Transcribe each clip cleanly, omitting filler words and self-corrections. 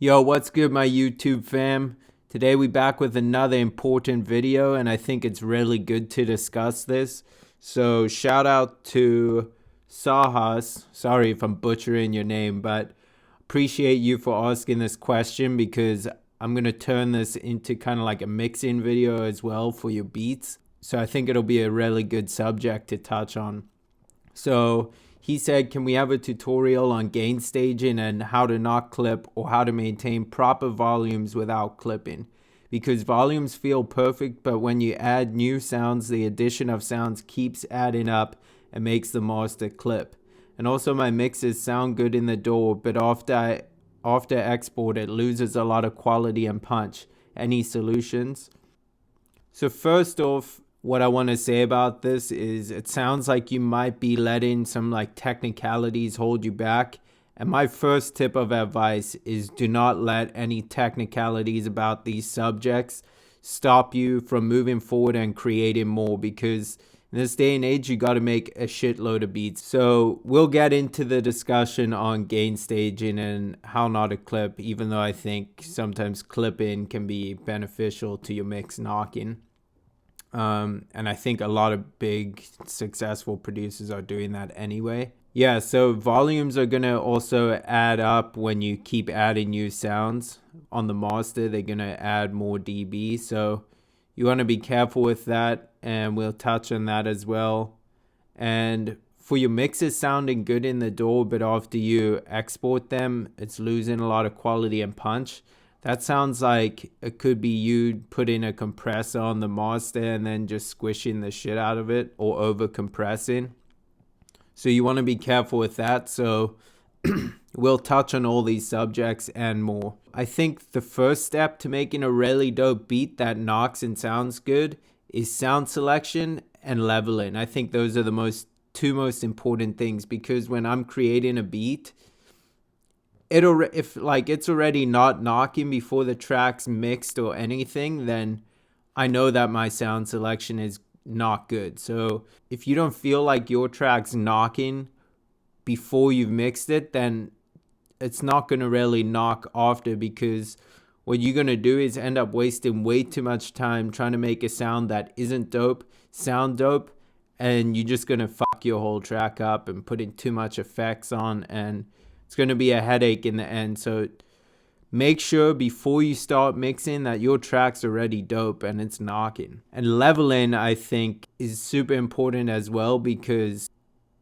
Yo, what's good, my YouTube fam? Today we back with another important video, and I think it's really good to discuss this. So shout out to Sahas. Sorry if I'm butchering your name, but appreciate you for asking this question because I'm going to turn this into kind of like a mixing video as well for your beats. So I think it'll be a really good subject to touch on. So he said, can we have a tutorial on gain staging and how to not clip or how to maintain proper volumes without clipping? Because volumes feel perfect, but when you add new sounds, the addition of sounds keeps adding up and makes the master clip. And also my mixes sound good in the DAW, but after export it loses a lot of quality and punch. Any solutions? So first off, what I want to say about this is it sounds like you might be letting some like technicalities hold you back. And my first tip of advice is do not let any technicalities about these subjects stop you from moving forward and creating more, because in this day and age, you got to make a shitload of beats. So we'll get into the discussion on gain staging and how not to clip, even though I think sometimes clipping can be beneficial to your mix knocking. And I think a lot of big successful producers are doing that anyway. Yeah, so volumes are going to also add up when you keep adding new sounds. On the master, they're going to add more dB. So you want to be careful with that, and we'll touch on that as well. And for your mixes sounding good in the DAW, but after you export them, it's losing a lot of quality and punch. That sounds like it could be you putting a compressor on the master and then just squishing the shit out of it or over compressing. So you want to be careful with that. So we'll touch on all these subjects and more. I think the first step to making a really dope beat that knocks and sounds good is sound selection and leveling. I think those are the two most important things, because when I'm creating a beat, if it's already not knocking before the track's mixed or anything, then I know that my sound selection is not good. So if you don't feel like your track's knocking before you've mixed it, then it's not going to really knock after, because what you're going to do is end up wasting way too much time trying to make a sound that isn't dope sound dope, and you're just going to fuck your whole track up and putting too much effects on, and it's going to be a headache in the end. So make sure before you start mixing that your track's already dope and it's knocking. And leveling, I think, is super important as well, because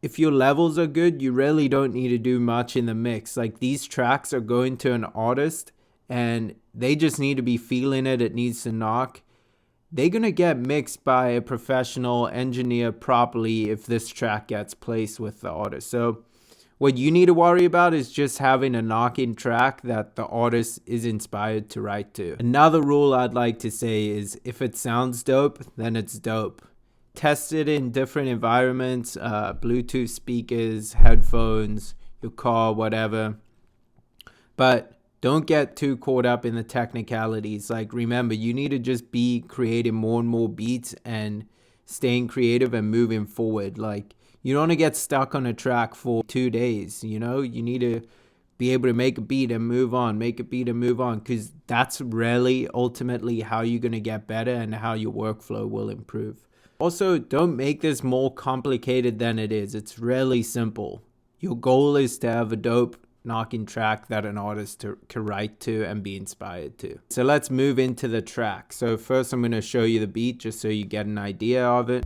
if your levels are good, you really don't need to do much in the mix. Like, these tracks are going to an artist and they just need to be feeling it. It needs to knock. They're going to get mixed by a professional engineer properly if this track gets placed with the artist. So what you need to worry about is just having a knocking track that the artist is inspired to write to. Another rule I'd like to say is if it sounds dope, then it's dope. Test it in different environments, Bluetooth speakers, headphones, your car, whatever. But don't get too caught up in the technicalities. Like, remember, you need to just be creating more and more beats and staying creative and moving forward. Like, you don't want to get stuck on a track for 2 days, you know? You need to be able to make a beat and move on, because that's really ultimately how you're going to get better and how your workflow will improve. Also, don't make this more complicated than it is. It's really simple. Your goal is to have a dope knocking track that an artist can write to and be inspired to. So let's move into the track. So first I'm going to show you the beat just so you get an idea of it.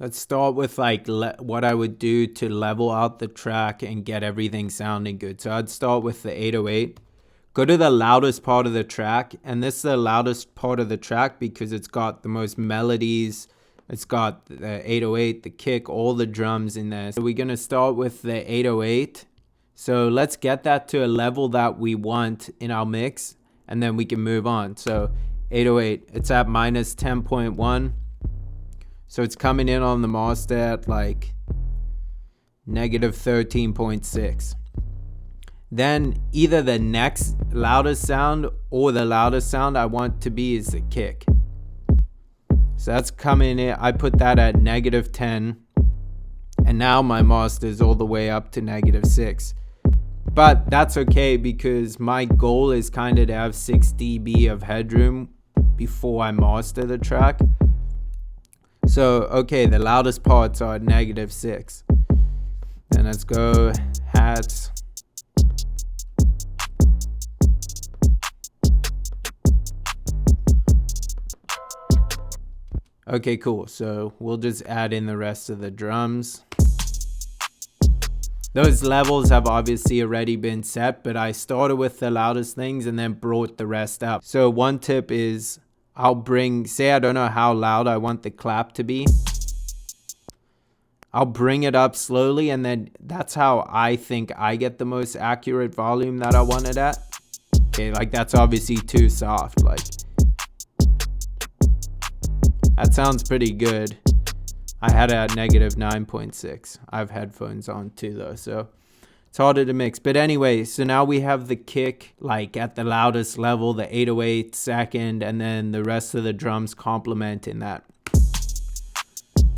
Let's start with what I would do to level out the track and get everything sounding good. So I'd start with the 808. Go to the loudest part of the track, and this is the loudest part of the track because it's got the most melodies. It's got the 808, the kick, all the drums in there. So we're going to start with the 808. So let's get that to a level that we want in our mix, and then we can move on. So 808, it's at minus 10.1. So it's coming in on the master at like negative 13.6. Then either the next loudest sound or the loudest sound I want to be is the kick. So that's coming in. I put that at -10. And now my master is all the way up to -6. But that's okay because my goal is kind of to have 6 dB of headroom before I master the track. So, okay, the loudest parts are at -6. Then let's go hats. Okay, cool. So we'll just add in the rest of the drums. Those levels have obviously already been set, but I started with the loudest things and then brought the rest up. So one tip is say I don't know how loud I want the clap to be. I'll bring it up slowly, and then that's how I think I get the most accurate volume that I want it at. Okay, like that's obviously too soft. Like that sounds pretty good. I had it at -9.6. I have headphones on too though, so it's harder to mix. But anyway, so now we have the kick like at the loudest level, the 808 second, and then the rest of the drums complementing that.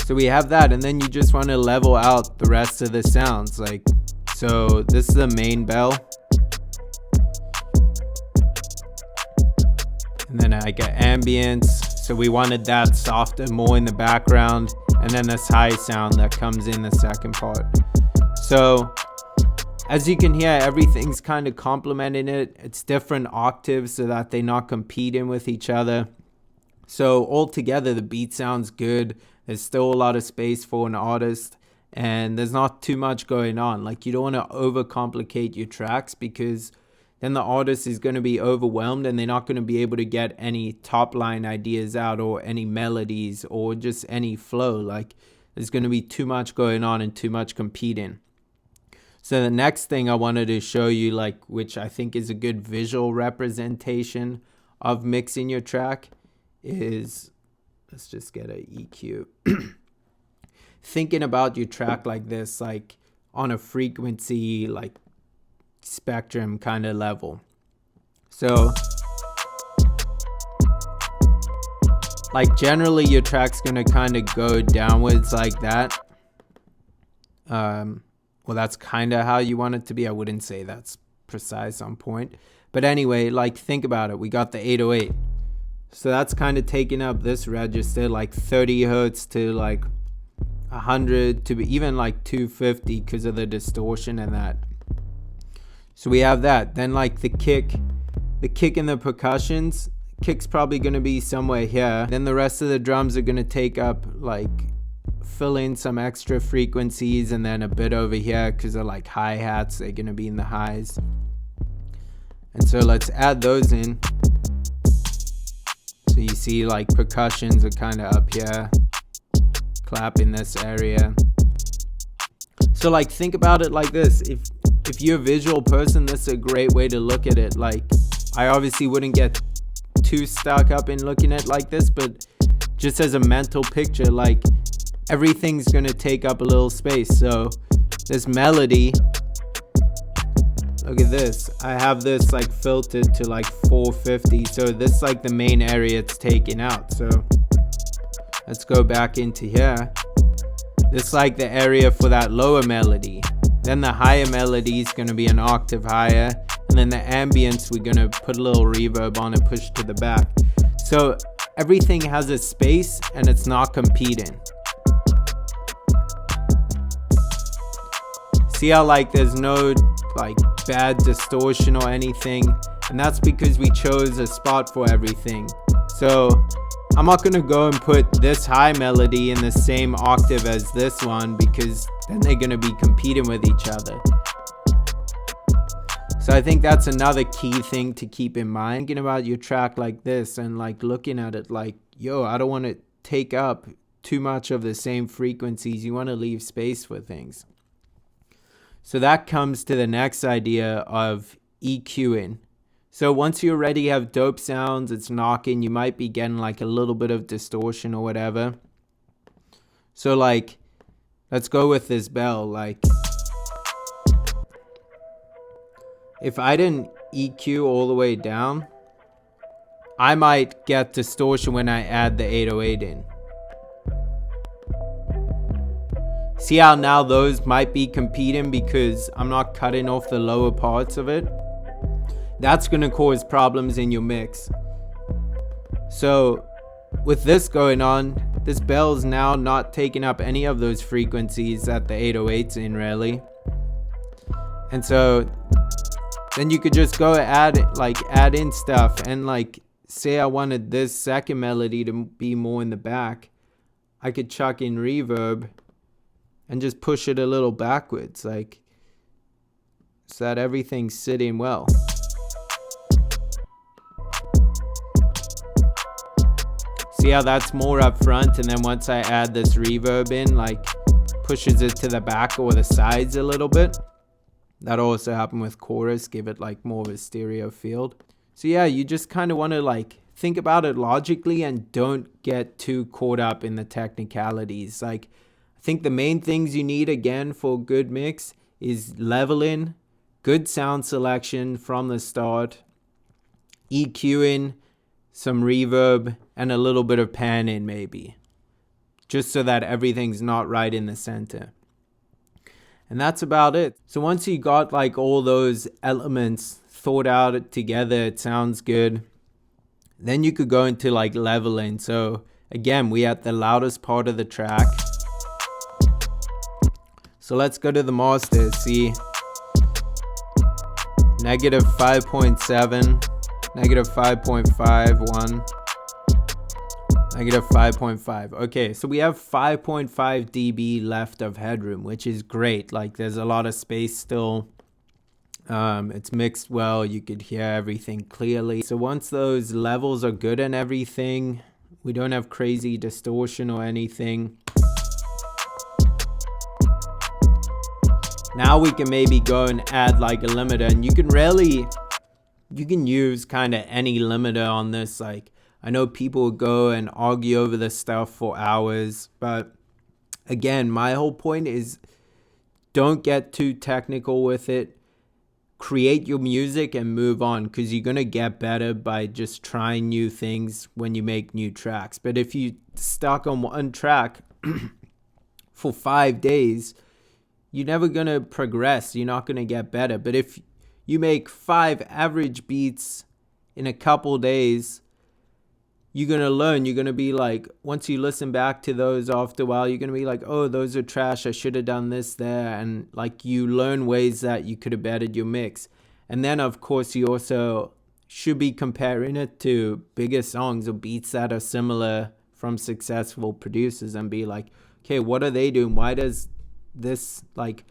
So we have that, and then you just want to level out the rest of the sounds. Like, so this is the main bell. And then I got ambience. So we wanted that softer, more in the background. And then this high sound that comes in the second part. So as you can hear, everything's kind of complementing it. It's different octaves so that they're not competing with each other. So altogether, the beat sounds good. There's still a lot of space for an artist, and there's not too much going on. Like, you don't want to overcomplicate your tracks because then the artist is going to be overwhelmed and they're not going to be able to get any top line ideas out or any melodies or just any flow. Like, there's going to be too much going on and too much competing. So the next thing I wanted to show you, like, which I think is a good visual representation of mixing your track, is, let's just get an EQ. Thinking about your track like this, like on a frequency, like spectrum kind of level. So like generally your track's gonna kind of go downwards like that. Well, that's kind of how you want it to be. I wouldn't say that's precise on point, but anyway, like think about it. We got the 808. So that's kind of taking up this register, like 30 hertz to like 100 to even like 250 because of the distortion and that. So we have that. Then like the kick and the percussions, kick's probably going to be somewhere here. Then the rest of the drums are going to take up, like, fill in some extra frequencies, and then a bit over here because they're like hi-hats. They're going to be in the highs. And so let's add those in. So you see like percussions are kind of up here, clap in this area. So like think about it like this. If you're a visual person, this is a great way to look at it. Like, I obviously wouldn't get too stuck up in looking at it like this, but just as a mental picture, like everything's gonna take up a little space. So this melody, look at this. I have this like filtered to like 450. So this is like the main area it's taking out. So let's go back into here. This is like the area for that lower melody. Then the higher melody is going to be an octave higher. And then the ambience, we're going to put a little reverb on and push to the back. So everything has a space and it's not competing. See how like there's no like bad distortion or anything, and that's because we chose a spot for everything. So I'm not gonna go and put this high melody in the same octave as this one because then they're gonna be competing with each other. So I think that's another key thing to keep in mind. Thinking about your track like this and like looking at it like, yo, I don't want to take up too much of the same frequencies. You want to leave space for things. So that comes to the next idea of EQ'ing. So once you already have dope sounds, it's knocking, you might be getting like a little bit of distortion or whatever. So like, let's go with this bell. Like, if I didn't EQ all the way down, I might get distortion when I add the 808 in. See how now those might be competing because I'm not cutting off the lower parts of it? That's going to cause problems in your mix. So with this going on, this bell's now not taking up any of those frequencies that the 808's in really. And so then you could just go add in stuff, and like say I wanted this second melody to be more in the back, I could chuck in reverb and just push it a little backwards, like so that everything's sitting well. See how that's more up front, and then once I add this reverb in, like pushes it to the back or the sides a little bit. That'll also happen with chorus, give it like more of a stereo field. So yeah, you just kind of want to like think about it logically and don't get too caught up in the technicalities. Like I think the main things you need again for a good mix is leveling, good sound selection from the start, EQing, some reverb, and a little bit of panning maybe, just so that everything's not right in the center. And that's about it. So once you got like all those elements thought out together, it sounds good, then you could go into like leveling. So again, we at the loudest part of the track. So let's go to the master. See, negative 5.7, negative 5.51, negative 5.5. Okay, so we have 5.5 dB left of headroom, which is great. Like there's a lot of space still. It's mixed well. You could hear everything clearly. So once those levels are good and everything, we don't have crazy distortion or anything. Now we can maybe go and add like a limiter, and you can use kind of any limiter on this. Like I know people would go and argue over this stuff for hours, but again, my whole point is don't get too technical with it. Create your music and move on, because you're going to get better by just trying new things when you make new tracks. But if you stuck on one track for 5 days, you're never going to progress. You're not going to get better. But if you make 5 average beats in a couple days, you're going to learn. You're going to be like, once you listen back to those after a while, you're going to be like, oh, those are trash. I should have done this there. And like you learn ways that you could have bettered your mix. And then, of course, you also should be comparing it to bigger songs or beats that are similar from successful producers and be like, okay, what are they doing? Why does this, like,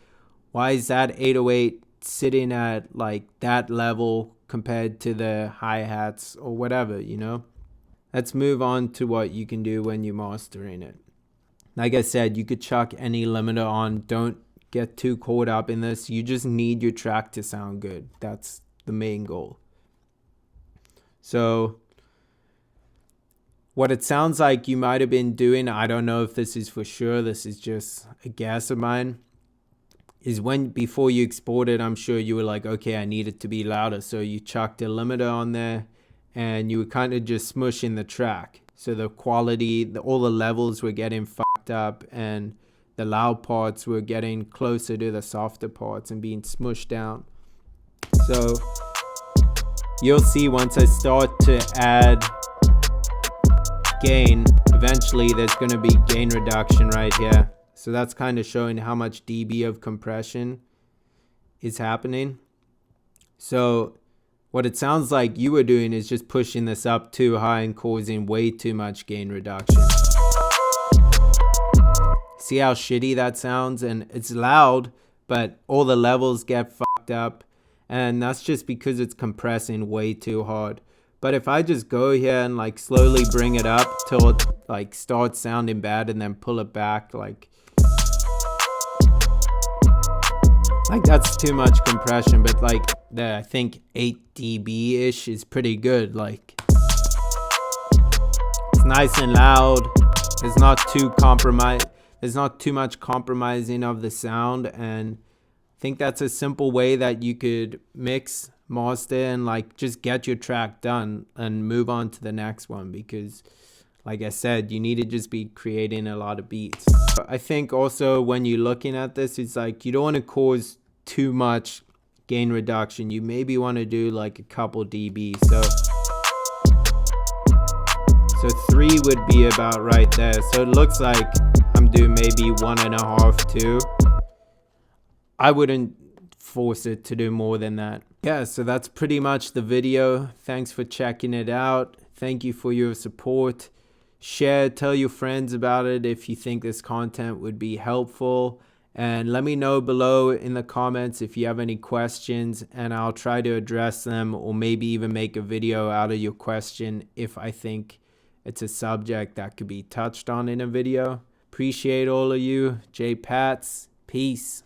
why is that 808 sitting at like that level compared to the hi-hats or whatever, you know? Let's move on to what you can do when you're mastering it. Like I said, you could chuck any limiter on. Don't get too caught up in this. You just need your track to sound good. That's the main goal. So what it sounds like you might have been doing, I don't know if this is for sure, this is just a guess of mine, is when before you exported, I'm sure you were like, okay, I need it to be louder. So you chucked a limiter on there, and you were kind of just smushing the track. So the quality, all the levels were getting fucked up, and the loud parts were getting closer to the softer parts and being smushed down. So you'll see once I start to add gain, eventually there's going to be gain reduction right here. So that's kind of showing how much dB of compression is happening. So what it sounds like you were doing is just pushing this up too high and causing way too much gain reduction. See how shitty that sounds? And it's loud, but all the levels get fucked up. And that's just because it's compressing way too hard. But if I just go here and like slowly bring it up till it like starts sounding bad and then pull it back, like that's too much compression. But like I think 8 dB ish is pretty good. Like it's nice and loud. There's not too much compromising of the sound, and I think that's a simple way that you could mix, master, and like just get your track done and move on to the next one, because like I said, you need to just be creating a lot of beats. I think also when you're looking at this, it's like you don't want to cause too much gain reduction. You maybe want to do like a couple dB. So 3 would be about right there. So it looks like I'm doing maybe 1.5, 2. I wouldn't force it to do more than that. Yeah, so that's pretty much the video. Thanks for checking it out. Thank you for your support. Share, tell your friends about it if you think this content would be helpful. And let me know below in the comments if you have any questions, and I'll try to address them, or maybe even make a video out of your question if I think it's a subject that could be touched on in a video. Appreciate all of you. J Pats. Peace.